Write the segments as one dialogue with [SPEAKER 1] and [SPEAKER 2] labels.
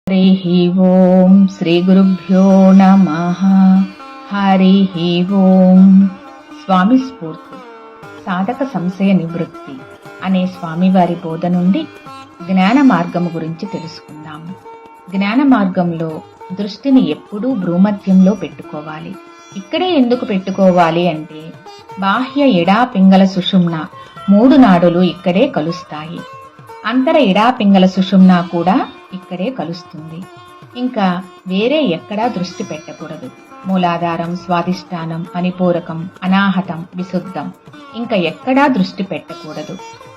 [SPEAKER 1] హరి ఓం శ్రీ గురుభ్యో నమః. హరి ఓం. స్వామి స్ఫూర్తి సాధక సంశయ నివృత్తి అనే స్వామివారి బోధ నుండి జ్ఞాన మార్గము గురించి తెలుసుకుందాము. జ్ఞాన మార్గంలో దృష్టిని ఎప్పుడూ భ్రూమధ్యంలో పెట్టుకోవాలి. ఇక్కడే ఎందుకు పెట్టుకోవాలి అంటే బాహ్య ఎడా పింగళ సుషుమ్న 3 నాడులు ఇక్కడే కలుస్తాయి. అంతర ఎడా పింగళ సుషుమ్న కూడా ఇక్కడే కలుస్తుంది. ఇంకా వేరే ఎక్కడా దృష్టి పెట్టకూడదు. మూలాధారం, స్వాదిష్టానం, మణిపూరకం, అనాహతం, విశుద్ధం ఇంకా ఎక్కడా దృష్టి పెట్టకూడదు.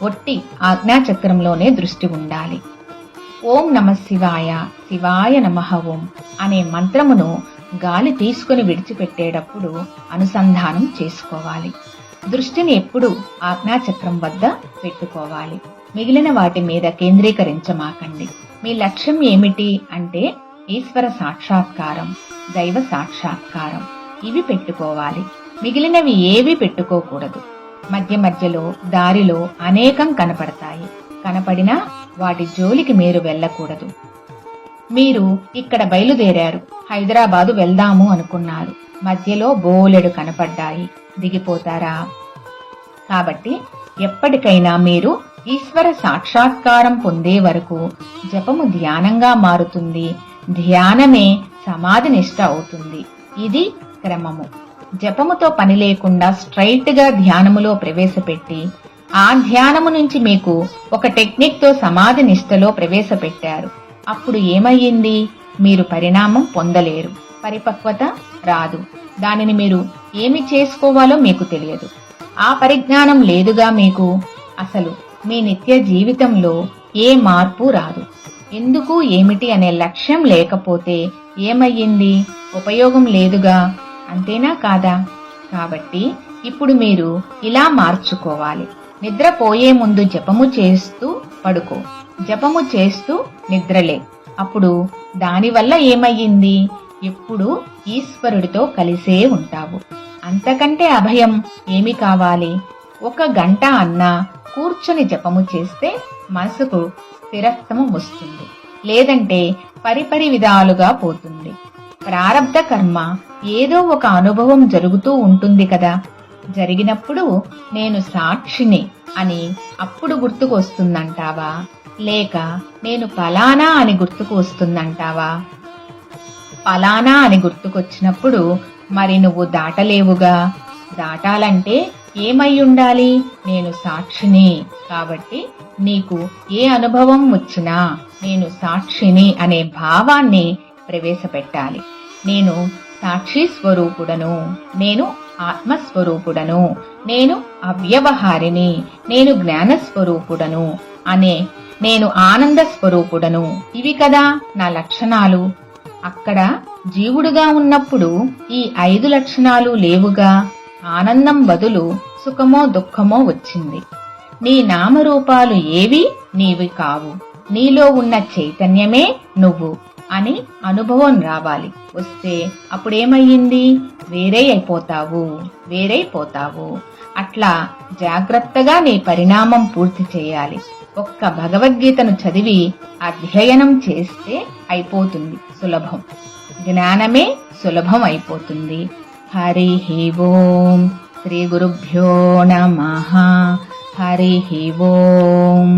[SPEAKER 1] ఒట్టి ఆజ్ఞాచక్రంలోనే దృష్టి ఉండాలి. ఓం నమ శివాయ, శివాయ నమః ఓం అనే మంత్రమును గాలి తీసుకుని విడిచిపెట్టేటప్పుడు అనుసంధానం చేసుకోవాలి. దృష్టిని ఎప్పుడు ఆజ్ఞాచక్రం వద్ద పెట్టుకోవాలి. మిగిలిన వాటి మీద కేంద్రీకరించమాకండి. మీ లక్ష్యం ఏమిటి అంటే ఈశ్వర సాక్షాత్కారం, దైవ సాక్షాత్కారం ఇవి పెట్టుకోవాలి. మిగిలినవి ఏవి పెట్టుకోకూడదు. మధ్య మధ్యలో దారిలో అనేకం కనపడతాయి. కనపడినా వాటి జోలికి మీరు వెళ్ళకూడదు. మీరు ఇక్కడ బయలుదేరారు, హైదరాబాదు వెళ్దాము అనుకున్నారు. మధ్యలో బోలెడు కనపడ్డాయి, దిగిపోతారా? కాబట్టి ఎప్పటికైనా మీరు ఈశ్వర సాక్షాత్కారం పొందే వరకు జపము ధ్యానంగా మారుతుంది. ధ్యానమే సమాధి నిష్ట అవుతుంది. ఇది క్రమము. జపముతో పని లేకుండా స్ట్రైట్ గా ధ్యానములో ప్రవేశపెట్టి ఆ ధ్యానము నుంచి మీకు ఒక టెక్నిక్ తో సమాధి నిష్టలో ప్రవేశపెట్టారు. అప్పుడు ఏమయ్యింది? మీరు పరిణామం పొందలేరు, పరిపక్వత రాదు. దానిని మీరు ఏమి చేసుకోవాలో మీకు తెలియదు. ఆ పరిజ్ఞానం లేదుగా మీకు. అసలు మీ నిత్య జీవితంలో ఏ మార్పు రాదు. ఎందుకు ఏమిటి అనే లక్ష్యం లేకపోతే ఏమయ్యింది? ఉపయోగం లేదుగా. అంతేనా కాదా? కాబట్టి ఇప్పుడు మీరు ఇలా మార్చుకోవాలి. నిద్రపోయే ముందు జపము చేస్తూ పడుకో, జపము చేస్తూ నిద్రలే. అప్పుడు దానివల్ల ఏమయ్యింది? ఎప్పుడు ఈశ్వరుడితో కలిసే ఉంటావు. అంతకంటే అభయం ఏమి కావాలి? 1 గంట అన్నా కూర్చొని జపము చేస్తే మనసుకు స్థిరత్వము వస్తుంది. లేదంటే పరిపరి విధాలుగా పోతుంది. ప్రారబ్ధ కర్మ ఏదో ఒక అనుభవం జరుగుతూ ఉంటుంది కదా. జరిగినప్పుడు నేను సాక్షిని అని అప్పుడు గుర్తుకు వస్తుందంటావా? లేక నేను ఫలానా అని గుర్తుకు వస్తుందంటావా? ఫలానా అని గుర్తుకొచ్చినప్పుడు మరి నువ్వు దాటలేవుగా. దాటాలంటే ఏమై ఉండాలి? నేను సాక్షిని. కాబట్టి నీకు ఏ అనుభవం వచ్చినా నేను సాక్షిని అనే భావాన్ని ప్రవేశపెట్టాలి. నేను సాక్షి స్వరూపుడను, నేను ఆత్మస్వరూపుడను, నేను అవ్యవహారిని, నేను జ్ఞాన స్వరూపుడను అనే నేను ఆనంద స్వరూపుడను. ఇవి కదా నా లక్షణాలు. అక్కడ జీవుడుగా ఉన్నప్పుడు ఈ 5 లక్షణాలు లేవుగా. ఆనందం బదులు సుఖమో దుఃఖమో వచ్చింది. నీ నామరూపాలు ఏవి నీవి కావు. నీలో ఉన్న చైతన్యమే నువ్వు అని అనుభవం రావాలి. వస్తే అప్పుడేమయ్యింది? వేరైపోతావు. అట్లా జాగ్రత్తగా నీ పరిణామం పూర్తి చేయాలి. ఒక్క భగవద్గీతను చదివి అధ్యయనం చేస్తే అయిపోతుంది సులభం. జ్ఞానమే సులభం అయిపోతుంది. హరి ఓం. శ్రీ గురుభ్యో నమః. హరి ఓం.